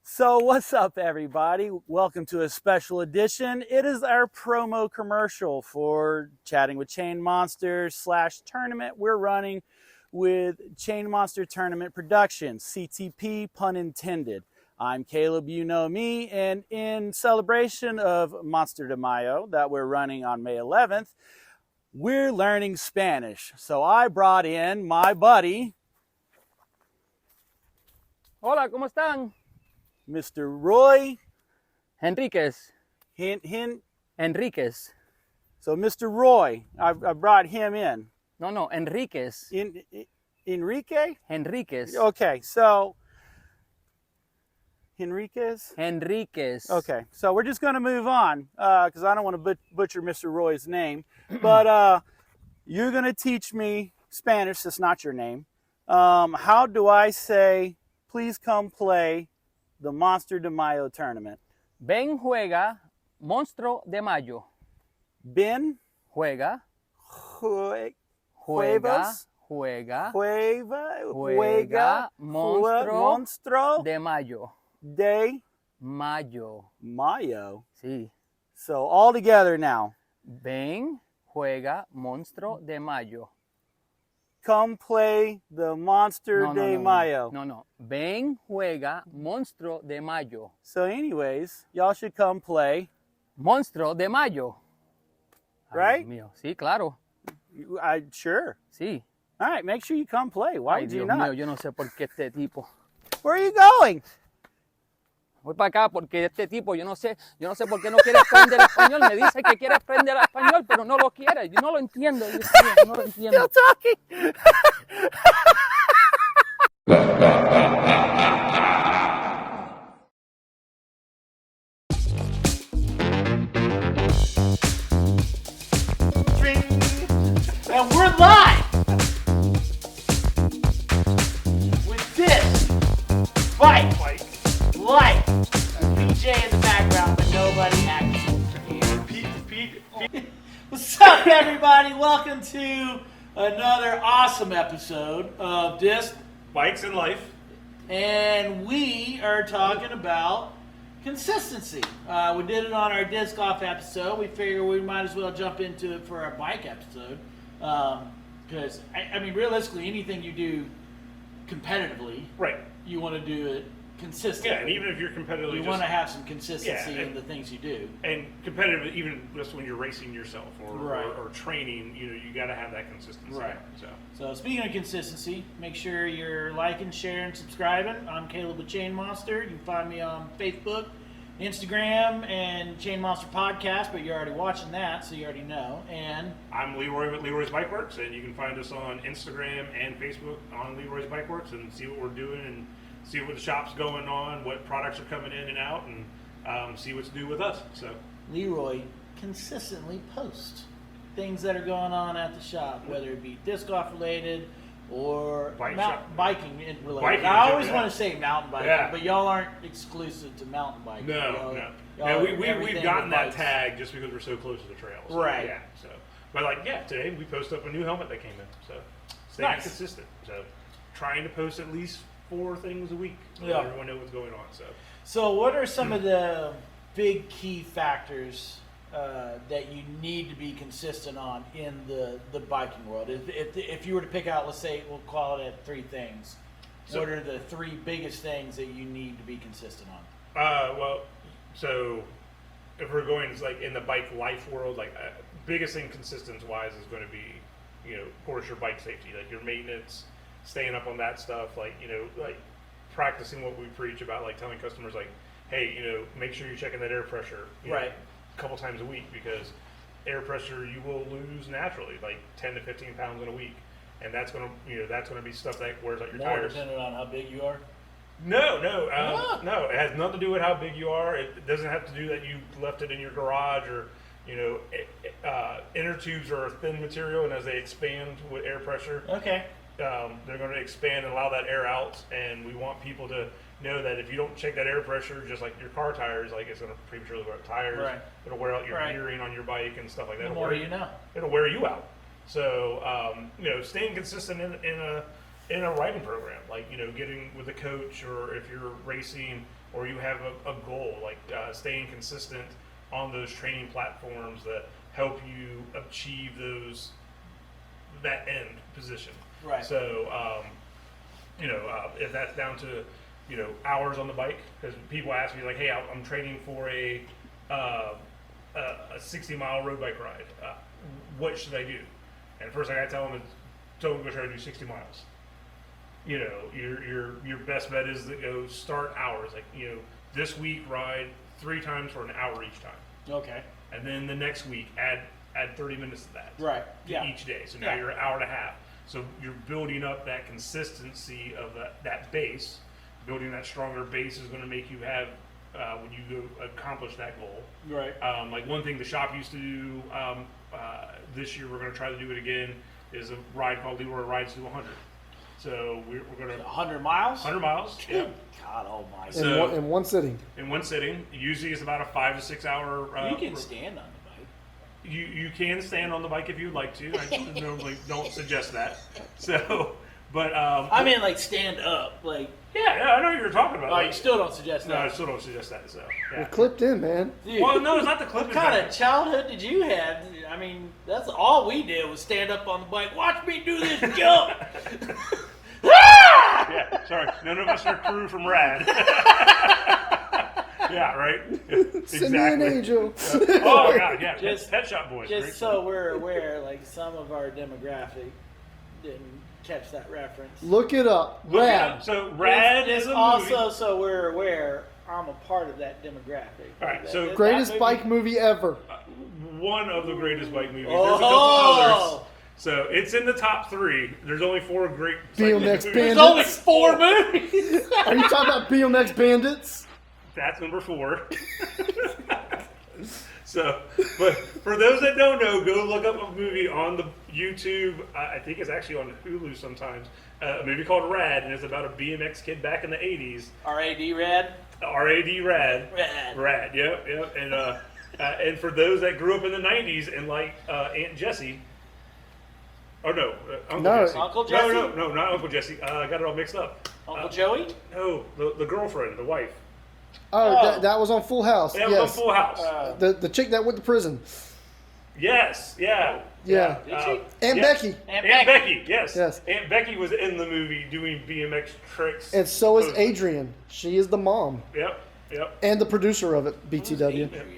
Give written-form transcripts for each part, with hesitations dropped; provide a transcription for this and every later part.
So what's up, everybody? Welcome to a special edition. It is our promo commercial for Chatting with Chain Monsters / tournament we're running with Chain Monster Tournament Productions, CTP, pun intended. I'm Caleb, you know me, and in celebration of Monster de Mayo that we're running on May 11th, we're learning Spanish. So I brought in my buddy. Hola, ¿cómo están? Mr. Roy Enriquez. Enriquez. So Mr. Roy, I brought him in. No, Enriquez. Enrique? Enriquez. Okay, so Enriquez? Enriquez. Okay, so we're just going to move on because I don't want to butcher Mr. Roy's name. But you're going to teach me Spanish. That's not your name. How do I say, please come play the Monster de Mayo tournament? Ven, juega, Monstruo de Mayo. Ben? Juega. Juega. Monstruo de Mayo. De Mayo. Mayo. Sí. So all together now. Ven, juega, Monstruo de Mayo. Come play the Monster de Mayo. No. Ven, juega, Monstruo de Mayo. So anyways, y'all should come play Monstruo de Mayo. Right? Ay, Dios mío. Sí, claro. Sure. Sí. All right, make sure you come play. Why Ay, do you Dios not? mío, yo no sé por qué este tipo. Where are you going? Voy para acá porque este tipo, yo no sé por qué no quiere aprender español. Me dice que quiere aprender español, pero no lo quiere. Yo no lo entiendo. Yo no lo entiendo. Still talking. And we're live with this bike light. PJ in the background, but nobody actually here. What's up, everybody? Welcome to another awesome episode of Disc Bikes and Life. And we are talking about consistency. We did it on our disc golf episode. We figured we might as well jump into it for our bike episode. Because, I mean, realistically, anything you do competitively, Right. you want to do it consistently. Yeah, and even if you're competitively you want to have some consistency Yeah, in the things you do. and competitive, even just when you're racing yourself or Right. or training, you got to have that consistency. Right. So Speaking of consistency, make sure you're liking, sharing, subscribing. I'm Caleb with Chain Monster. You can find me on Facebook, Instagram, and Chain Monster Podcast, but you're already watching that, so you already know. And I'm Leroy with Leroy's Bike Works, and you can find us on Instagram and Facebook on Leroy's Bike Works and see what we're doing and see what the shop's going on, what products are coming in and out, and see what's new with us. So Leroy consistently posts things that are going on at the shop, whether it be disc golf related or biking related. Biking, I always yeah. want to say mountain biking, Yeah. but y'all aren't exclusive to mountain biking. no. Y'all we've everything gotten with that bikes. tag just because we're so close to the trails. Right. Yeah. So, but today we posted up a new helmet that came in. So staying Nice. consistent. So trying to post at least 4 things a week to Yeah. let everyone know what's going on. So what are some of the big key factors that you need to be consistent on in the biking world? If you were to pick out, let's say, we'll call it 3 things. What are the 3 biggest things that you need to be consistent on? So if we're going in the bike life world, biggest thing consistency wise is going to be, of course, your bike safety, your maintenance, staying up on that stuff, practicing what we preach about, telling customers, hey, make sure you're checking that air pressure, Right. a couple times a week, because air pressure you will lose naturally, 10 to 15 pounds in a week, and that's gonna be stuff that wears out your More tires. depending on how big you are. No. It has nothing to do with how big you are. It doesn't have to do that you left it in your garage or, inner tubes are a thin material, and as they expand with air pressure, Okay. they're going to expand and allow that air out. And we want people to know that if you don't check that air pressure, just like your car tires, it's going to prematurely wear out tires. Right. It'll wear out your Right. gearing on your bike and stuff like that. The more you know. It'll wear you out. So staying consistent in a riding program, like getting with a coach, or if you're racing or you have a goal, like staying consistent on those training platforms that help you achieve that end position. Right. So if that's down to hours on the bike, because people ask me like, hey, I'm training for a 60-mile road bike ride. What should I do? And first thing I tell them is, don't go try to do 60 miles. Your best bet is to go start hours. Like this week ride 3 times for an hour each time, Okay. and then the next week add 30 minutes to that. Right. To Yeah. each day. So now Yeah. you're an hour and a half. So you're building up that consistency of that base. Building that stronger base is going to make you have when you go accomplish that goal. Right. Like one thing the shop used to do this year, we're going to try to do it again, is a ride called Leroy Rides to 100. So we're going to 100 miles. 100 miles. Yeah. God almighty. So- in one sitting. In one sitting. Usually it's about a 5 to 6 hour. You can stand on the bike. You can stand on the bike if you'd like to. I normally don't suggest that. So, but I mean, like stand up. Like, yeah, I know what you're talking about. oh, you Like, still don't suggest no, I that. still don't suggest that. So, yeah. You're clipped in, man. Dude, Well, no, it's not the clip. what kind of childhood did you have? I mean, that's all we did was stand up on the bike. Watch me do this jump. Yeah, sorry. None of us are crew from Rad. Yeah, right? Send me an angel. Oh, God, yeah. Just- Pet Shop Boys. Just great so we're aware, like some of our demographic didn't catch that reference. Look it up. Look it Rad. up. So, Rad Just is a also movie. so we're aware. I'm a part of that demographic. All right, so That Greatest movie- bike movie ever. One of the greatest bike movies. Oh. There's a couple others. So, it's in the top 3. There's only 4 great BMX movies. There's Bandits. only 4 movies. Are you talking about BMX Bandits? That's number 4. So, but for those that don't know, go look up a movie on the YouTube. I think it's actually on Hulu sometimes. A movie called Rad, and it's about a BMX kid back in the 80s. R.A.D. Rad. R.A.D. Rad. Rad. Rad. Yep. And for those that grew up in the 90s and like Aunt Jessie. Oh no, Uncle No. Jesse. Uncle Jesse? No, not Uncle Jesse. I got it all mixed up. Uncle Joey. No, the girlfriend, the wife. Oh, Oh. That was on Full House. Yeah, it was Yes. on Full House. The chick that went to prison. Yes, yeah. Yeah. Did she? And yeah. Becky. Aunt Becky, yes. Yes. Aunt Becky was in the movie doing BMX tricks. And so is Post- Adrian. She is the mom. Yep. And the producer of it, BTW. Adrian.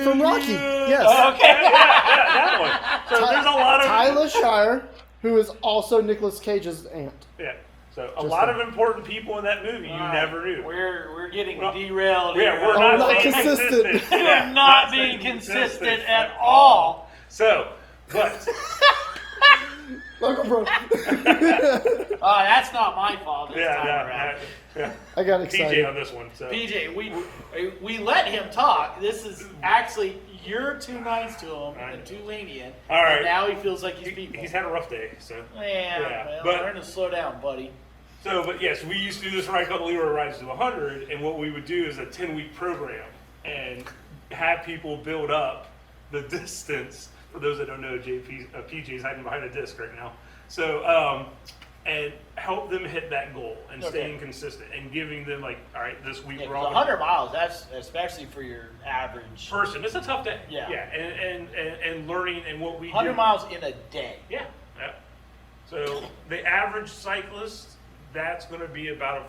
From Rocky. Yes. Okay. Yeah, that one. So there's a lot of Tyler Shire, who is also Nicolas Cage's aunt. yeah. So a Just lot saying. of important people in that movie you never knew. We're getting Well, derailed. Yeah, here. we're Oh, not not being consistent. consistent. We're Yeah, not staying being consistent at all. So, but Uncle Bro. Oh, that's not my fault this time around. yeah. I got PJ excited. on this one. So PJ, we let him talk. This is actually you're too nice to him and too lenient. All right. And now he feels like he's people. he's had a rough day. So Yeah, well, but- learn to slow down, buddy. but yes, we used to do this ride called Leroy Rides to 100, and what we would do is a 10-week program and have people build up the distance. For those that don't know, PJ's hiding behind a disc right now. So, and help them hit that goal and Okay. staying consistent and giving them like, all right, this week Yeah, we're 'cause all 100 miles. That's especially for your average. person. It's a tough day. Yeah. and learning and what we 100 do. miles in a day. Yeah. So the average cyclist, that's going to be about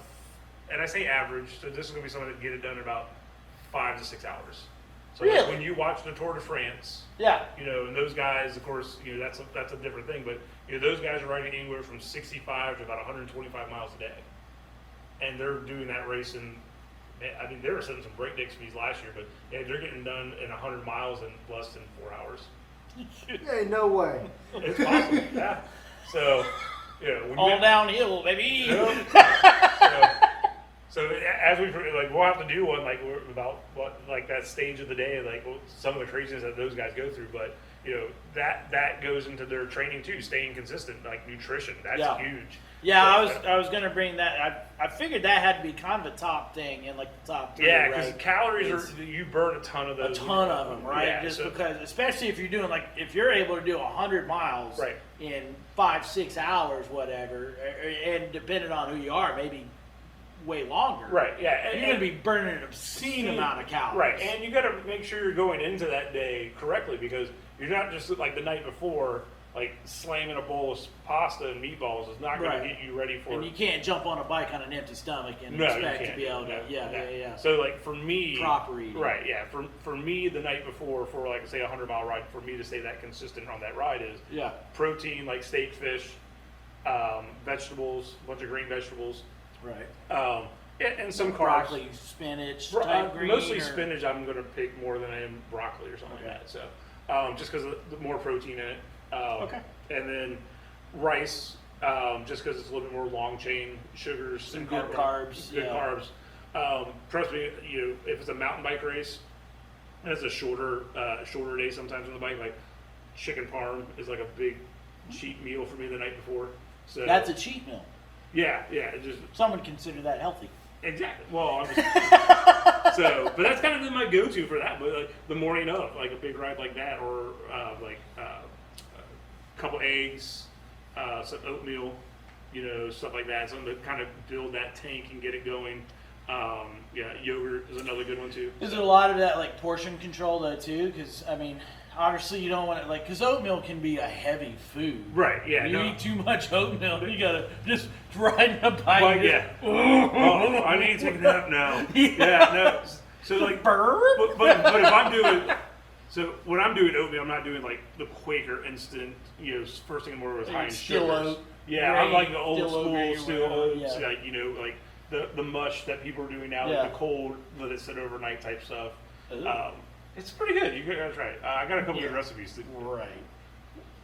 and I say average, so this is going to be someone that get it done in about 5 to 6 hours. So like Really? when you watch the Tour de France, Yeah. and those guys, of course, that's a different thing, but those guys are riding anywhere from 65 to about 125 miles a day, and they're doing that race in. I mean, they were setting some breakneck speeds last year, but yeah, they're getting done in 100 miles in less than 4 hours. Hey, no way. It's possible, yeah. So, when All you, downhill, baby. so as we we'll have to do one about what that stage of the day, some of the craziness that those guys go through. But that goes into their training too, staying consistent, like nutrition. That's Yeah. huge. Yeah, So, I was gonna bring that. I figured that had to be kind of a top thing in like the top three. yeah, because right? calories It's you burn a ton of a those. ton of them, right? Yeah, Just so- because, especially if you're doing like if you're able to do 100 miles Right. in 5-6 hours, whatever, and depending on who you are, maybe way longer. Right, yeah, You're gonna be burning an obscene amount of calories. Right, and you got to make sure you're going into that day correctly, because you're not just like the night before, like slamming a bowl of pasta and meatballs is not going Right. to get you ready for. And you can't jump on a bike on an empty stomach and No, you expect to can't. be able to. No, Yeah, no. yeah. So like for me, Proper eating. Right, yeah. For me, the night before, for like say a 100-mile ride, for me to stay that consistent on that ride is Yeah. protein, like steak, fish, vegetables, a bunch of green vegetables, Right. and some carbs. Broccoli, spinach, type green. Mostly or- spinach. I'm going to pick more than I am broccoli or something Okay. like that. So, just because of the more protein in it. Okay. And then rice, just because it's a little bit more long chain sugars. Some and good carbs, Good yeah. carbs. Trust me, if it's a mountain bike race, and it's a shorter day sometimes on the bike, like chicken parm is like a big cheat meal for me the night before. So That's a cheat meal. yeah, it just Some would consider that healthy. exactly. Well, I'm just, so, but that's kind of been my go-to for that. But like the morning of, like a big ride like that, or a couple eggs, some oatmeal, stuff like that. Something to kind of build that tank and get it going. Yogurt is another good one too. Is there a lot of that like portion control though too? Because I mean, obviously you don't want to because oatmeal can be a heavy food. Right. Yeah. When you no. eat too much oatmeal, you gotta just ride a bike. But, and yeah. just- Oh, I need to take a nap now. Yeah. No. So like, Burp. but if I'm doing, so when I'm doing oatmeal, I'm not doing like the Quaker instant, first thing in the morning with high in Still sugars. oat, Yeah, I'm like the grain, old still school, grain, still whatever, oats, yeah. like like the mush that people are doing now, Yeah. like the cold, let it sit overnight type stuff. Ooh. It's pretty good. You gotta try it. I got a couple Yeah. good recipes. Right.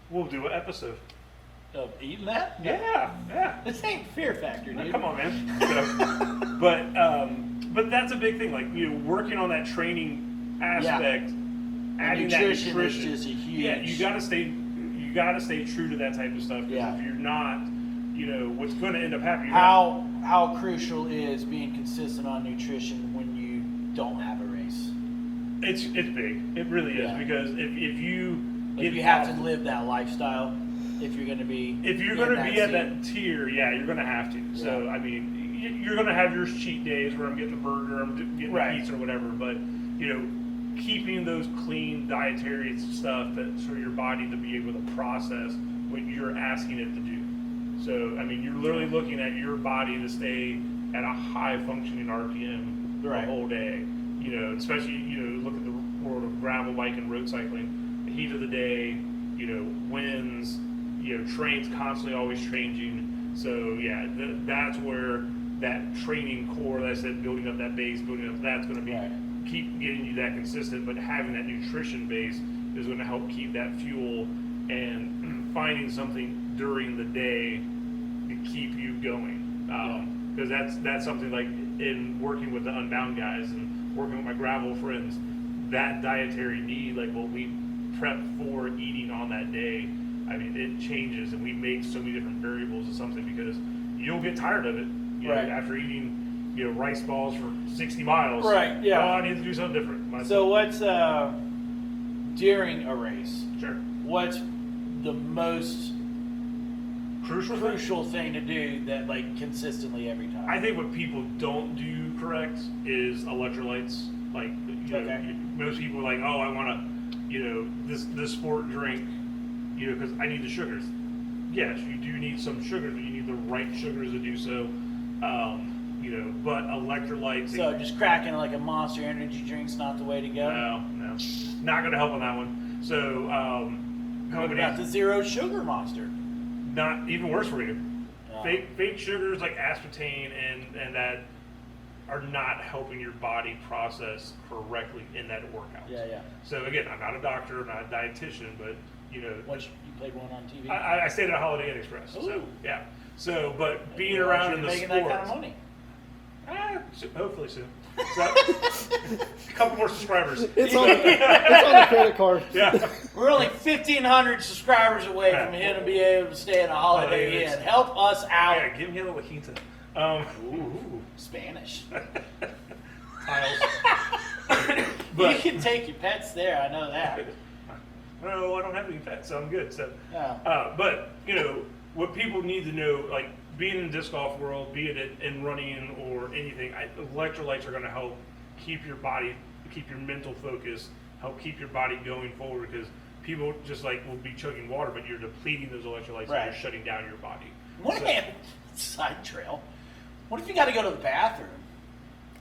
We'll do an episode. Of eating that? Yeah. This ain't Fear Factor, dude. Come on, man. So, but that's a big thing. Like working on that training aspect, adding that nutrition nutrition. is just a huge. Yeah, you gotta stay true to that type of stuff. 'Cause Yeah. if you're not, what's going to end up happening. How crucial is being consistent on nutrition when you don't have a race? It's big. It really is Yeah. because if you If you have to live that lifestyle, if you're going to be If you're in going to be at scene. that tier, yeah, you're going to have to. So, Yeah. I mean, you're going to have your cheat days where I'm getting the burger, I'm getting Right. the pizza or whatever, but, keeping those clean dietary stuff that's for your body to be able to process what you're asking it to do. So, I mean, you're literally looking at your body to stay at a high functioning RPM Right. the whole day. Especially, look at the world of gravel bike and road cycling, the heat of the day, winds, trains constantly always changing. So yeah, that's where that training core that I said, building up that base, that's going to be Right. keep getting you that consistent, but having that nutrition base is going to help keep that fuel and finding something during the day to keep you going. Because that's something like in working with the Unbound guys and working with my gravel friends, that dietary need, like what we prep for eating on that day, I mean, it changes, and we make so many different variables of something because you'll get tired of it. Right. After eating, rice balls for 60 miles. Right, yeah. Oh, I need to do something different. So what's during a race? Sure. What's the most Crucial thing? thing to do that like consistently every time? I think what people don't do correct is electrolytes. Like, Okay. most people are like, oh, I want to, this sport drink, because I need the sugars. Yes, you do need some sugars, but you need the right sugars to do so. But electrolytes. So just cracking like a Monster Energy drink's not the way to go. No, not going to help on that one. So, What about the zero sugar Monster? not even worse for you. Oh. Fake sugars like aspartame and that are not helping your body process correctly in that workout. Yeah. So again, I'm not a doctor, I'm not a dietitian, but Once you played one on TV. I stayed at Holiday Inn Express. So Ooh. yeah. So but being Well, around you're in the making sport, that kind of money. Hopefully soon. So, a couple more subscribers. It's on the credit card. Yeah. We're only 1,500 subscribers away from him to be able to stay in a Holiday Inn. Help us out. Yeah, give me a little quinta. Ooh, Spanish. Tiles. You But can take your pets there. I know that. no, I don't have any pets, so I'm good. So, Yeah. but what people need to know, like being in the disc golf world, be it in running or anything, electrolytes are going to help keep your body, keep your mental focus, help keep your body going forward. Because people just like will be chugging water, but you're depleting those electrolytes Right. and you're shutting down your body. What if, side trail, what if you got to go to the bathroom?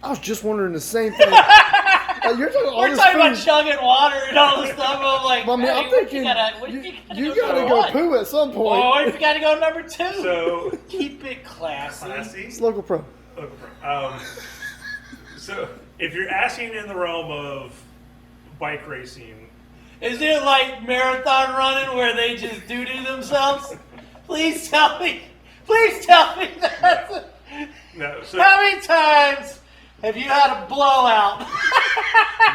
I was just wondering the same thing. You're talking all We're this talking about food. chugging water and all this stuff. I'm like, Well, I mean, hey, I'm what if thinking you go gotta number go one? poo at some point. Or if you got to go number 2. So Keep it classy. classy. It's local pro. So if you're asking in the realm of bike racing, Is it like marathon running where they just do themselves? Please tell me. Please tell me that. no. So How many times have you had a blowout?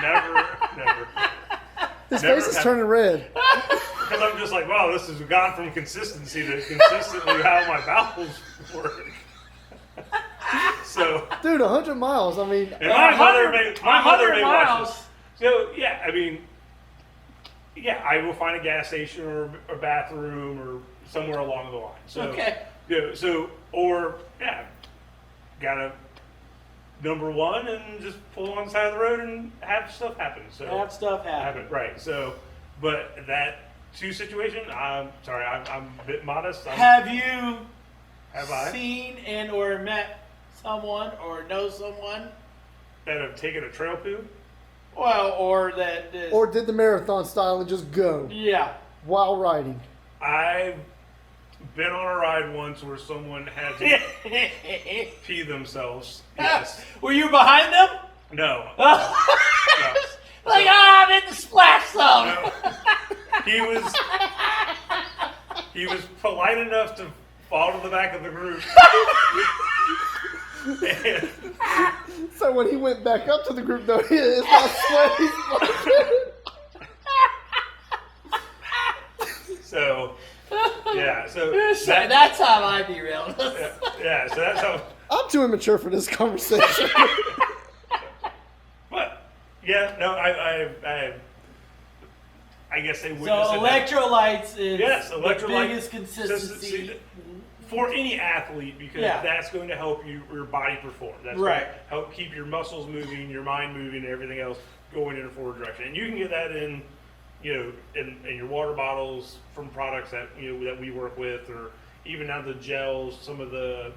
never. His Never face is had- turning red. Because I'm just like, wow, this has gone from consistency to consistently how my bowels work. So, Dude, 100 miles. I mean, and my mother 100 may miles. watch this. So, yeah, I mean, yeah, I will find a gas station or a bathroom or somewhere along the line. So, Okay. gotta number one and just pull on the side of the road and have stuff happen. So Have stuff happen. happen, right? So, but that 2 situation, I'm sorry, I'm a bit modest. Have you Have I seen and or met someone or know someone? that have taken a trail poo? Well, or that is, or did the marathon style and just go yeah. while riding. I've been on a ride once where someone had to pee themselves. Yes. Were you behind them? No. Like, I'm in the splash zone. No. He was polite enough to fall to the back of the group. And So when he went back up to the group, though, it's not sweaty. so, yeah. So That's how I derailed. yeah. So that's how. I'm too immature for this conversation. But yeah, no, I guess they So witnessed it. electrolytes is Yes, the electrolyte biggest consistency. for any athlete, because Yeah. that's going to help your body perform. That's Right. going to help keep your muscles moving, your mind moving, and everything else going in a forward direction. And you can get that in your water bottles from products that that we work with, or even down to gels, some of the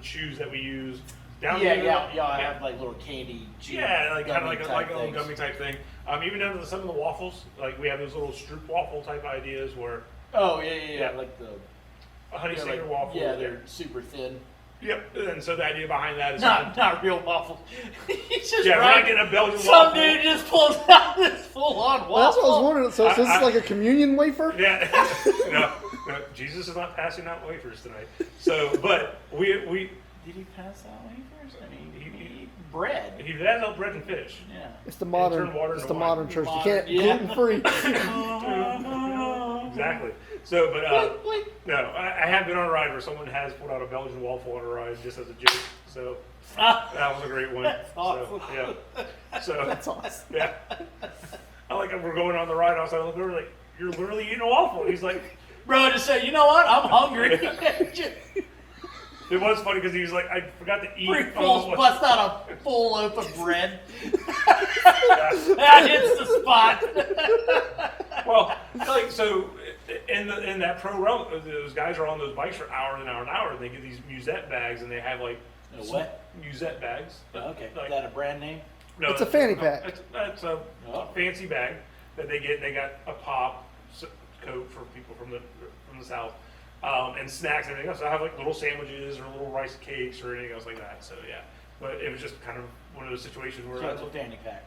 chews that we use. Down to I have like little candy. chew like kind of gummy like type a little things. gummy type thing. Even down to some of the waffles, like we have those little Stroop waffle type ideas where Oh yeah, Yeah. like the a honey stinger like, waffle. yeah, they're super thin. Yep. And so the idea behind that is Not real waffles. He's just yeah, we're right. not getting a Belgian Some waffle. dude just pulls out this full on waffle. Well, that's what I was wondering. So, this I- is like a communion wafer? Yeah. no, Jesus is not passing out wafers tonight. So, but we Did he pass out wafers? I mean, He- bread. he has no bread and fish. Yeah. It's the modern. turn water It's into the wine. modern church. You Modern, can't yeah. gluten free. Exactly. So, but Wait. no, I have been on a ride where someone has pulled out a Belgian waffle on a ride just as a joke. So that was a great one. That's awesome. So, yeah. So That's awesome. yeah. I like we're going on the ride. I was like, we were like, you're literally eating a waffle. He's like, Bro, just say, you know what? I'm hungry. it was funny because he was like, I forgot to eat. Freak all fools of bust out a full loaf of bread. That hits the spot. Well, like so, in that pro realm, those guys are on those bikes for hours and hours and hours. And they get these musette bags, and they have like What? musette bags. Okay. Like, Is that a brand name? no, It's a fanny pack. It's a Oh. fancy bag that they get. They got a pop coat for people from the south, and snacks and everything else. So I have like little sandwiches or little rice cakes or anything else like that. So yeah, but it was just kind of one of those situations where So it's a fanny pack.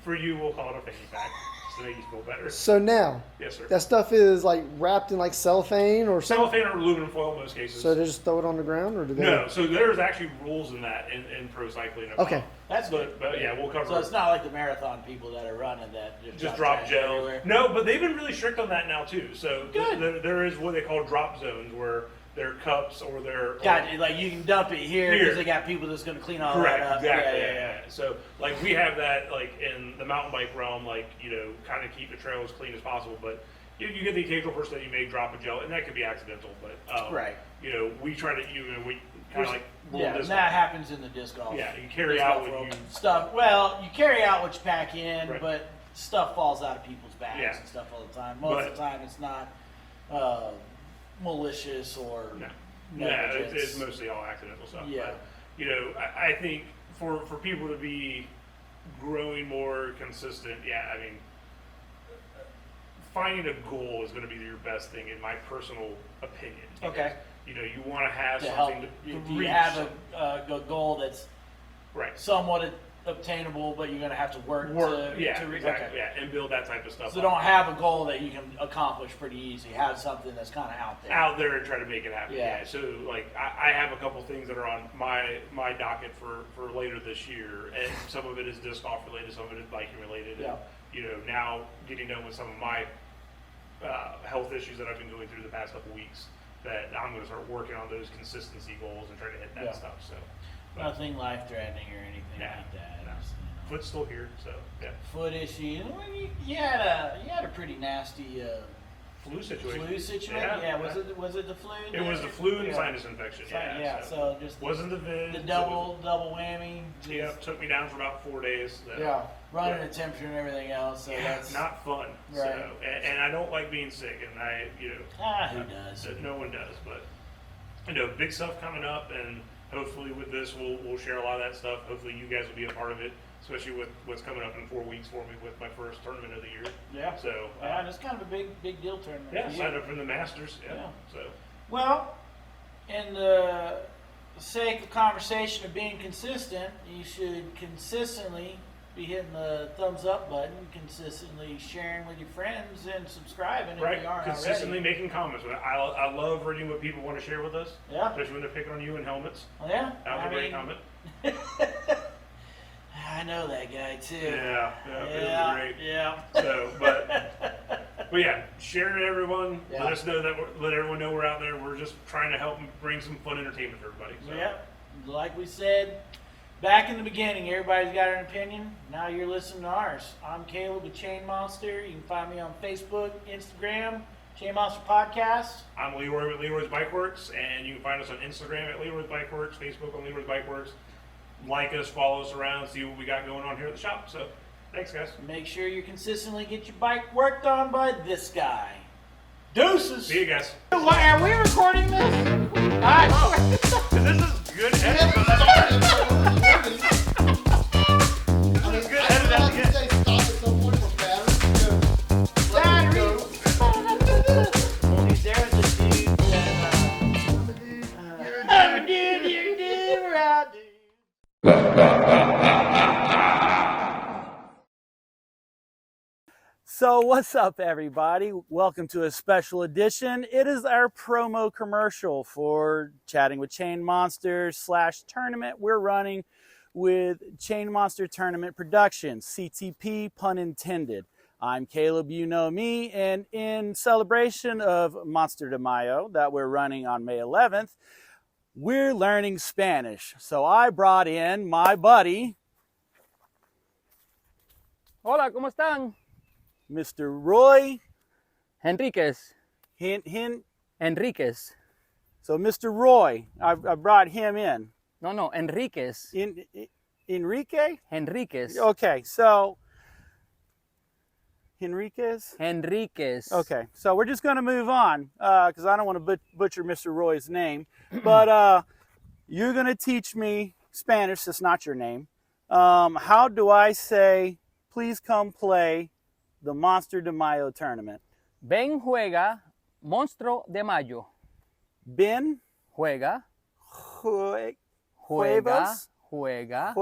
for you, we'll call it a fanny pack. to make you feel better. So now, Yes, sir. that stuff is like wrapped in like cellophane or something. Cellophane or aluminum foil in most cases. So they just throw it on the ground, or do they? no, so there's actually rules in that in pro cycling. Okay. That's good. But yeah, we'll cover. So it's not like the marathon people that are running that just drop trash gel. everywhere. No, but they've been really strict on that now too. So Good. there is what they call drop zones where their cups or their God, like you can dump it here Here. because they got people that's going to clean all correct that up. exactly Yeah. So like we have that like in the mountain bike realm, like kind of keep the trail as clean as possible, but. You get the occasional person that you may drop a gel, and that could be accidental. But Right. We try to we kind of like roll Yeah, this and that happens in the disc golf. Yeah, you carry disc out golf what world. you- stuff. Well, you carry out what you pack in, Right. but stuff falls out of people's bags Yeah. and stuff all the time. Most of the time, it's not malicious or negligence. it's mostly all accidental stuff. Yeah. But, I think for people to be growing more consistent, I mean, finding a goal is going to be your best thing in my personal opinion. Okay. Because, you want to have To help, something to if you reach. have a goal that's right. somewhat obtainable, but you're going to have to work to exactly. okay. Yeah, and build that type of stuff. So up. don't have a goal that you can accomplish pretty easy. Have something that's kind of out there. Out there and try to make it happen. Yeah. Yeah. So like I have a couple things that are on my docket for later this year, and some of it is disc golf related, some of it is biking related. Yeah. And, now getting done with some of my health issues that I've been going through the past couple weeks, that I'm going to start working on those consistency goals and try to hit that Yeah. stuff. So Nothing life threatening or anything Nah, like that. nah. Just, foot's still here. So yeah. foot issue. Well, you had a pretty nasty Flu situation. flu situation. Yeah. Was it the flu? It was the flu and Yeah. sinus infection. Yeah. So just wasn't the vid. the so it double whammy. was- yeah, took me down for about 4 days. Running Yeah. the temperature and everything else. So Yeah, that's not fun. Right. So, and I don't like being sick, and who does? no one does. But big stuff coming up, and hopefully with this, we'll share a lot of that stuff. Hopefully you guys will be a part of it, especially with what's coming up in 4 weeks for me with my first tournament of the year. Yeah. So Yeah, it's kind of a big deal tournament. yeah, for you. signed up for the Masters. Yeah. Yeah. So Well, in the sake of conversation of being consistent, you should consistently be hitting the thumbs up button, consistently sharing with your friends, and subscribing if right, you aren't consistently already. making comments. I love reading what people want to share with us, Yeah. especially when they're picking on you in helmets. Well, yeah. That was a great comment. I know that guy too. Yeah, it was great. Yeah. So, but yeah, share it, everyone. Yeah. Let us know that. Let everyone know we're out there. We're just trying to help and bring some fun entertainment for everybody. So. Yeah. Like we said back in the beginning, everybody's got an opinion. Now you're listening to ours. I'm Caleb with Chain Monster. You can find me on Facebook, Instagram, Chain Monster Podcast. I'm Leroy with Leroy's Bike Works, and you can find us on Instagram at Leroy's Bike Works, Facebook on Leroy's Bike Works. Like us, follow us around, see what we got going on here at the shop. So, thanks, guys. Make sure you consistently get your bike worked on by this guy. Deuces. See you guys. Are we recording this? This is good editing. This is good editing at the end. These are the dudes that, dude, we're out, dude. So what's up, everybody? Welcome to a special edition. It is our promo commercial for Chatting with Chain Monsters / tournament we're running with Chain Monster Tournament Productions, CTP, pun intended. I'm Caleb, you know me, and in celebration of Monster de Mayo that we're running on May 11th, we're learning Spanish. So I brought in my buddy, Hola, ¿cómo están? Mr. Roy Enríquez. Enriquez. So Mr. Roy, I brought him in. No, Enríquez. Enrique? Enríquez. Okay, so Enriquez? Enríquez. Okay, so we're just going to move on because I don't want to butcher Mr. Roy's name. But you're going to teach me Spanish. That's not your name. How do I say, please come play the Monster de Mayo tournament? Ven, juega, Monstruo de Mayo. Ben? Juega, Juega? juega, Juega?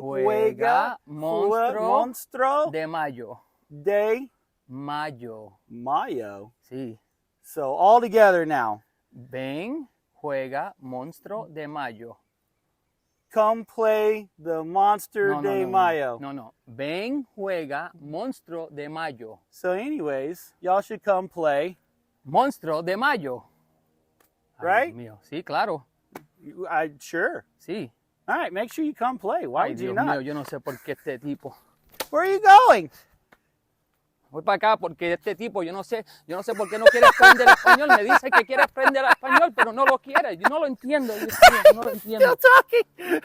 Juega, Monstruo Monstro de Mayo. de Mayo. Mayo. Sí. So all together now. Ven, juega, monstruo de mayo. Come play the Monster de Mayo. No, no. Ven, juega, monstruo de mayo. So anyways, y'all should come play. Monstruo de mayo. Ay, Right? Dios mío. Sí, claro. Sure. Sí. All right, make sure you come play. Why Ay, would you Dios not? mío, yo no sé por qué este tipo. Where are you going? Voy para acá porque este tipo, yo no sé por qué no quiere aprender español. Me dice que quiere aprender español, pero no lo quiere. Yo no lo entiendo. Dios mío, no lo entiendo. Still talking.